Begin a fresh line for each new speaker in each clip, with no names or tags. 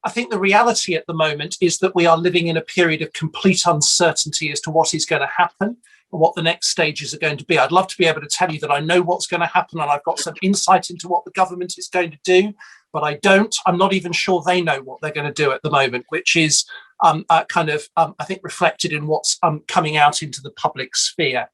I think the reality at the moment is that we are living in a period of complete uncertainty as to what is going to happen and what the next stages are going to be. I'd love to be able to tell you that I know what's going to happen and I've got some insight into what the government is going to do, but I don't. I'm not even sure they know what they're going to do at the moment, which is I think, reflected in what's coming out into the public sphere.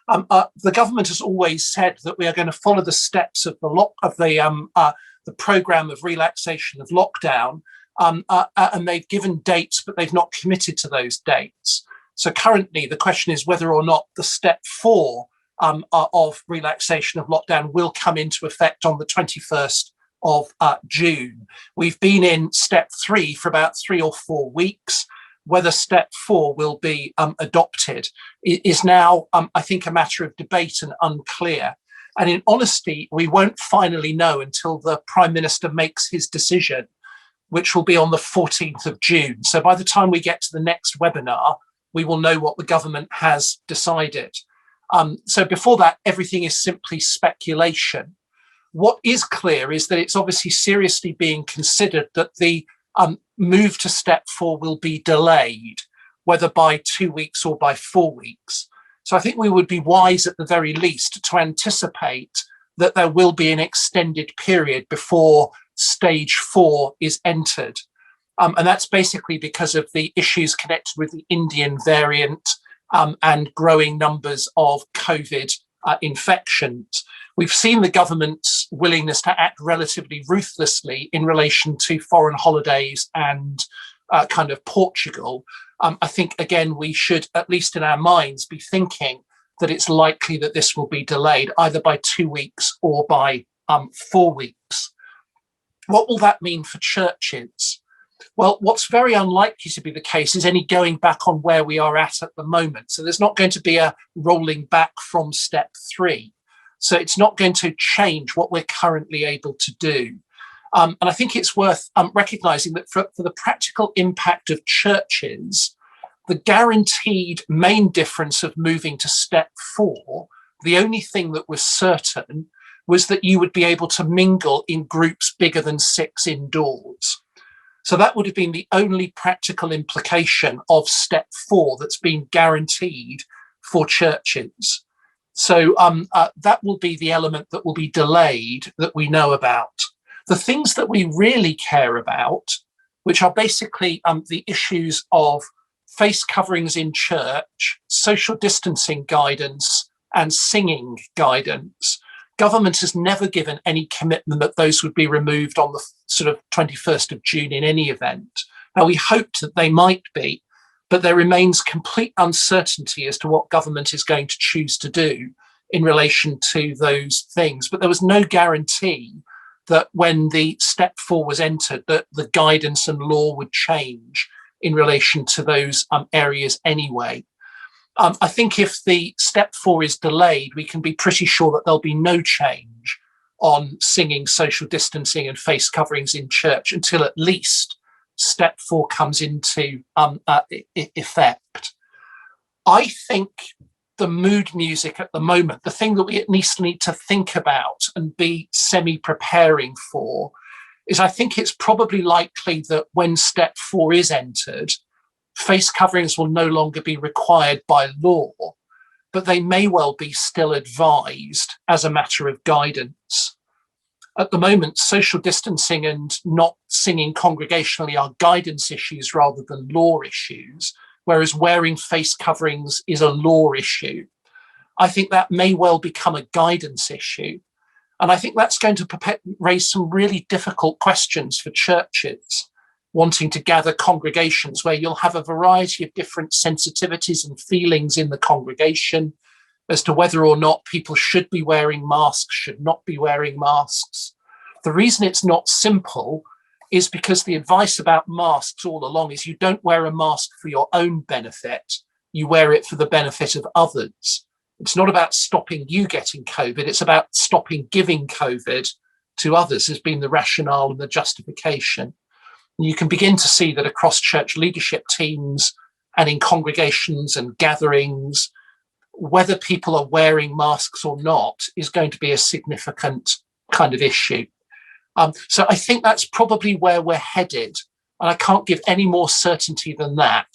The government has always said that we are going to follow the steps of the programme of relaxation of lockdown, and they've given dates, but they've not committed to those dates. So currently, the question is whether or not the step 4 of relaxation of lockdown will come into effect on the 21st of June. We've been in step 3 for about 3 or 4 weeks. Whether step 4 will be adopted is now, I think, a matter of debate and unclear. And in honesty, we won't finally know until the Prime Minister makes his decision, which will be on the 14th of June. So by the time we get to the next webinar, we will know what the government has decided. So before that, everything is simply speculation. What is clear is that it's obviously seriously being considered that the move to step 4 will be delayed, whether by 2 weeks or by 4 weeks. So I think we would be wise at the very least to anticipate that there will be an extended period before stage 4 is entered. And that's basically because of the issues connected with the Indian variant and growing numbers of COVID infections. We've seen the government's willingness to act relatively ruthlessly in relation to foreign holidays and kind of Portugal. I think, again, we should, at least in our minds, be thinking that it's likely that this will be delayed either by 2 weeks or by 4 weeks. What will that mean for churches? Well, what's very unlikely to be the case is any going back on where we are at the moment. So there's not going to be a rolling back from step 3. So it's not going to change what we're currently able to do. And I think it's worth recognising that for the practical impact of churches, the guaranteed main difference of moving to step 4, the only thing that was certain was that you would be able to mingle in groups bigger than 6 indoors. So that would have been the only practical implication of step 4 that's been guaranteed for churches. So that will be the element that will be delayed that we know about. The things that we really care about, which are basically the issues of face coverings in church, social distancing guidance, and singing guidance, government has never given any commitment that those would be removed on the sort of 21st of June in any event. Now, we hoped that they might be, but there remains complete uncertainty as to what government is going to choose to do in relation to those things. But there was no guarantee that when the step 4 was entered, that the guidance and law would change in relation to those areas anyway. I think if the step 4 is delayed, we can be pretty sure that there'll be no change on singing, social distancing and face coverings in church until at least step 4 comes into effect. I think the mood music at the moment, the thing that we at least need to think about and be semi-preparing for, is I think it's probably likely that when step 4 is entered, face coverings will no longer be required by law, but they may well be still advised as a matter of guidance. At the moment, social distancing and not singing congregationally are guidance issues rather than law issues, whereas wearing face coverings is a law issue. I think that may well become a guidance issue. And I think that's going to raise some really difficult questions for churches wanting to gather congregations where you'll have a variety of different sensitivities and feelings in the congregation as to whether or not people should be wearing masks, should not be wearing masks. The reason it's not simple is because the advice about masks all along is you don't wear a mask for your own benefit, you wear it for the benefit of others. It's not about stopping you getting COVID, it's about stopping giving COVID to others has been the rationale and the justification. And you can begin to see that across church leadership teams and in congregations and gatherings, whether people are wearing masks or not is going to be a significant kind of issue. So I think that's probably where we're headed. And I can't give any more certainty than that.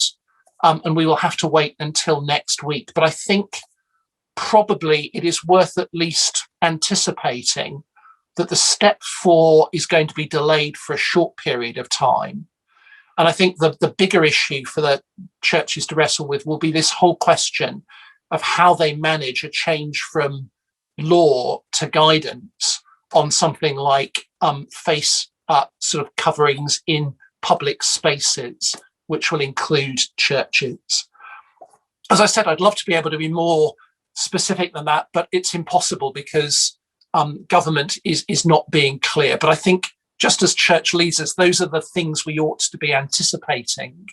And we will have to wait until next week. But I think probably it is worth at least anticipating that the step 4 is going to be delayed for a short period of time. And I think the bigger issue for the churches to wrestle with will be this whole question of how they manage a change from law to guidance on something like face sort of coverings in public spaces, which will include churches. As I said, I'd love to be able to be more specific than that, but it's impossible because government is not being clear. But I think just as church leaders, those are the things we ought to be anticipating.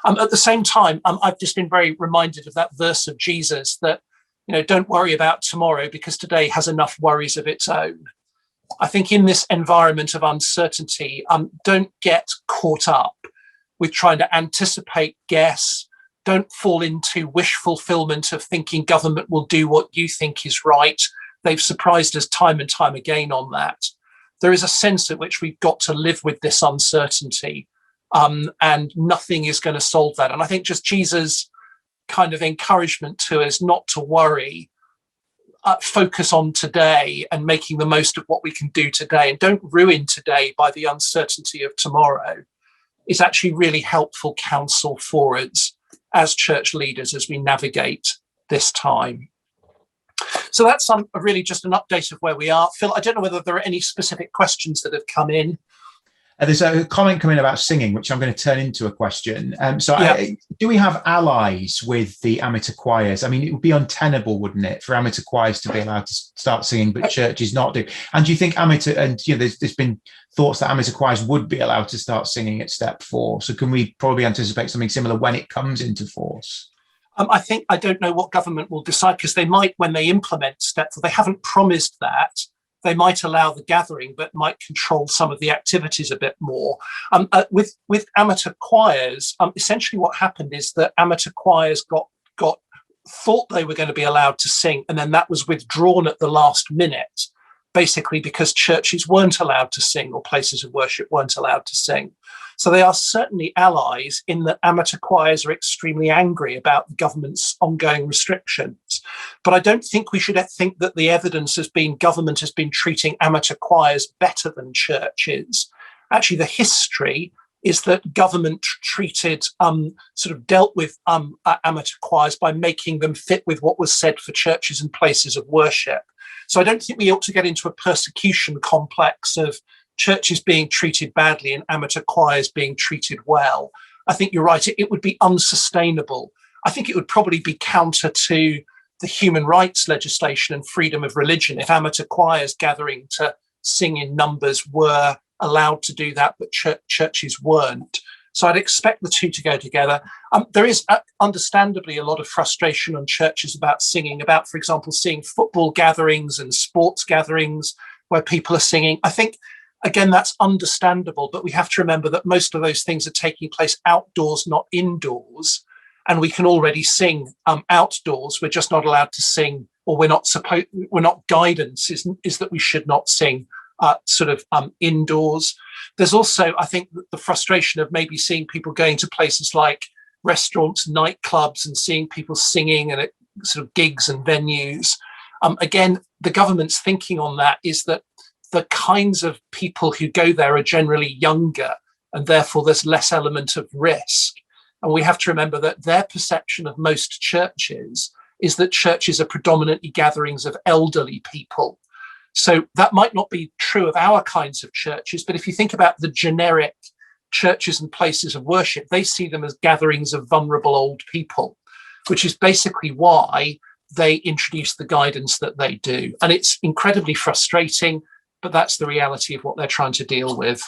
At the same time, I've just been very reminded of that verse of Jesus that, don't worry about tomorrow because today has enough worries of its own. I think in this environment of uncertainty, don't get caught up with trying to anticipate, guess. Don't fall into wish fulfillment of thinking government will do what you think is right. They've surprised us time and time again on that. There is a sense at which we've got to live with this uncertainty, and nothing is going to solve that. And I think just Jesus' kind of encouragement to us not to worry, focus on today and making the most of what we can do today, and don't ruin today by the uncertainty of tomorrow, is actually really helpful counsel for us as church leaders as we navigate this time. So that's really just an update of where we are. Phil, I don't know whether there are any specific questions that have come in.
There's a comment coming about singing, which I'm going to turn into a question. Do we have allies with the amateur choirs? I mean, it would be untenable, wouldn't it, for amateur choirs to be allowed to start singing, but churches not do? And do you think there's been thoughts that amateur choirs would be allowed to start singing at step 4? So can we probably anticipate something similar when it comes into force?
I don't know what government will decide, because they might, when they implement step 4, they haven't promised that. They might allow the gathering, but might control some of the activities a bit more. With amateur choirs, essentially what happened is that amateur choirs thought they were going to be allowed to sing, and then that was withdrawn at the last minute, basically because churches weren't allowed to sing or places of worship weren't allowed to sing. So they are certainly allies in that amateur choirs are extremely angry about the government's ongoing restrictions. But I don't think we should think that the evidence has been government has been treating amateur choirs better than churches. Actually, the history is that government dealt with amateur choirs by making them fit with what was said for churches and places of worship. So I don't think we ought to get into a persecution complex of churches being treated badly and amateur choirs being treated well. I think you're right. It would be unsustainable. I think it would probably be counter to the human rights legislation and freedom of religion if amateur choirs gathering to sing in numbers were allowed to do that, but churches weren't. So I'd expect the two to go together. There is understandably a lot of frustration on churches about singing, about, for example, seeing football gatherings and sports gatherings where people are singing. I think, again, that's understandable, but we have to remember that most of those things are taking place outdoors, not indoors. And we can already sing outdoors. We're just not allowed to sing, or we're not guidance is that we should not sing indoors. There's also, I think, the frustration of maybe seeing people going to places like restaurants, nightclubs, and seeing people singing and at sort of gigs and venues. Again, the government's thinking on that is that the kinds of people who go there are generally younger, and therefore there's less element of risk. And we have to remember that their perception of most churches is that churches are predominantly gatherings of elderly people. So that might not be true of our kinds of churches, but if you think about the generic churches and places of worship, they see them as gatherings of vulnerable old people, which is basically why they introduce the guidance that they do. And it's incredibly frustrating, but that's the reality of what they're trying to deal with.